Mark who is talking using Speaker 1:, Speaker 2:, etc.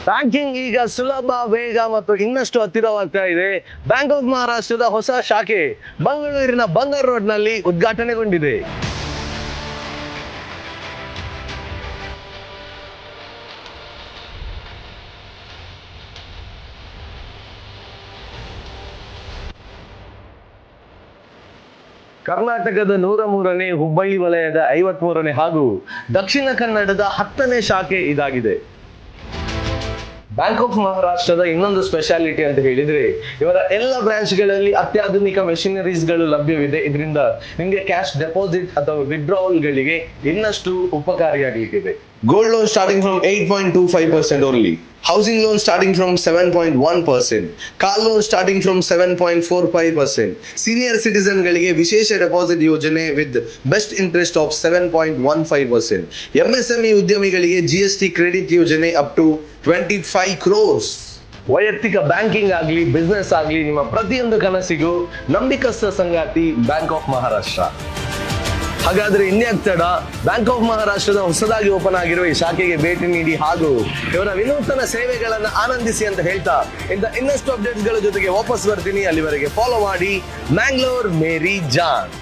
Speaker 1: Banking ಈಗ ಸುಲಭ, ವೇಗ ಮತ್ತು ಇನ್ನಷ್ಟು ಹತ್ತಿರವಾಗ್ತಾ ಇದೆ. ಬ್ಯಾಂಕ್ ಆಫ್ ಮಹಾರಾಷ್ಟ್ರದ ಹೊಸ ಶಾಖೆ ಬೆಂಗಳೂರಿನ ಬಂದರ್ ರೋಡ್ನಲ್ಲಿ ಉದ್ಘಾಟನೆಗೊಂಡಿದೆ. ಕರ್ನಾಟಕದ 103ನೇ, ಹುಬ್ಬಳ್ಳಿ ವಲಯದ 53ನೇ ಹಾಗೂ ದಕ್ಷಿಣ ಕನ್ನಡದ 10ನೇ ಶಾಖೆ ಇದಾಗಿದೆ. ಬ್ಯಾಂಕ್ ಆಫ್ ಮಹಾರಾಷ್ಟ್ರದ ಇನ್ನೊಂದು ಸ್ಪೆಷಾಲಿಟಿ ಅಂತ ಹೇಳಿದ್ರೆ, ಇವರ ಎಲ್ಲ ಬ್ರಾಂಚ್ಗಳಲ್ಲಿ ಅತ್ಯಾಧುನಿಕ ಮೆಷಿನರೀಸ್ಗಳು ಲಭ್ಯವಿದೆ. ಇದರಿಂದ ನಿಮಗೆ ಕ್ಯಾಶ್ ಡೆಪಾಸಿಟ್ ಅಥವಾ ವಿಡ್ರಾವಲ್ಗಳಿಗೆ ಇನ್ನಷ್ಟು ಉಪಕಾರಿಯಾಗಲಿಕ್ಕಿದೆ.
Speaker 2: Gold loan starting from 8.25% only. Housing loan starting from 7.1%. Car loan starting from 7.45%. Senior citizen ಗಳಿಗೆ ವಿಶೇಷ ಡೆಪಾಸಿಟ್ ಯೋಜನೆ with best interest of 7.15%. MSME ಉದ್ಯಮಿಗಳಿಗೆ GST ಕ್ರೆಡಿಟ್ ಯೋಜನೆ ಅಪ್ ಟು 25 crores.
Speaker 1: ವೈಯಕ್ತಿಕ ಬ್ಯಾಂಕಿಂಗ್ ಆಗಲಿ, ಬಿಸ್ನೆಸ್ ಆಗಲಿ, ನಿಮ್ಮ ಪ್ರತಿಯೊಂದು ಕನಸಿಗೂ ನಂಬಿಕಸ್ಥ ಸಂಗಾತಿ ಬ್ಯಾಂಕ್ ಆಫ್ ಮಹಾರಾಷ್ಟ್ರ. ಹಾಗಾದ್ರೆ ಇನ್ಯಾಕ್ ತಡ, ಬ್ಯಾಂಕ್ ಆಫ್ ಮಹಾರಾಷ್ಟ್ರದ ಹೊಸದಾಗಿ ಓಪನ್ ಆಗಿರುವ ಈ ಶಾಖೆಗೆ ಭೇಟಿ ನೀಡಿ ಹಾಗೂ ಇವರ ವಿನೂತನ ಸೇವೆಗಳನ್ನು ಆನಂದಿಸಿ ಅಂತ ಹೇಳ್ತಾ ಇನ್ನಷ್ಟು ಅಪ್ಡೇಟ್ಸ್ಗಳ ಜೊತೆಗೆ ವಾಪಸ್ ಬರ್ತೀನಿ. ಅಲ್ಲಿವರೆಗೆ ಫಾಲೋ ಮಾಡಿ ಮ್ಯಾಂಗ್ಳೂರ್ ಮೇರಿ ಜಾನ್.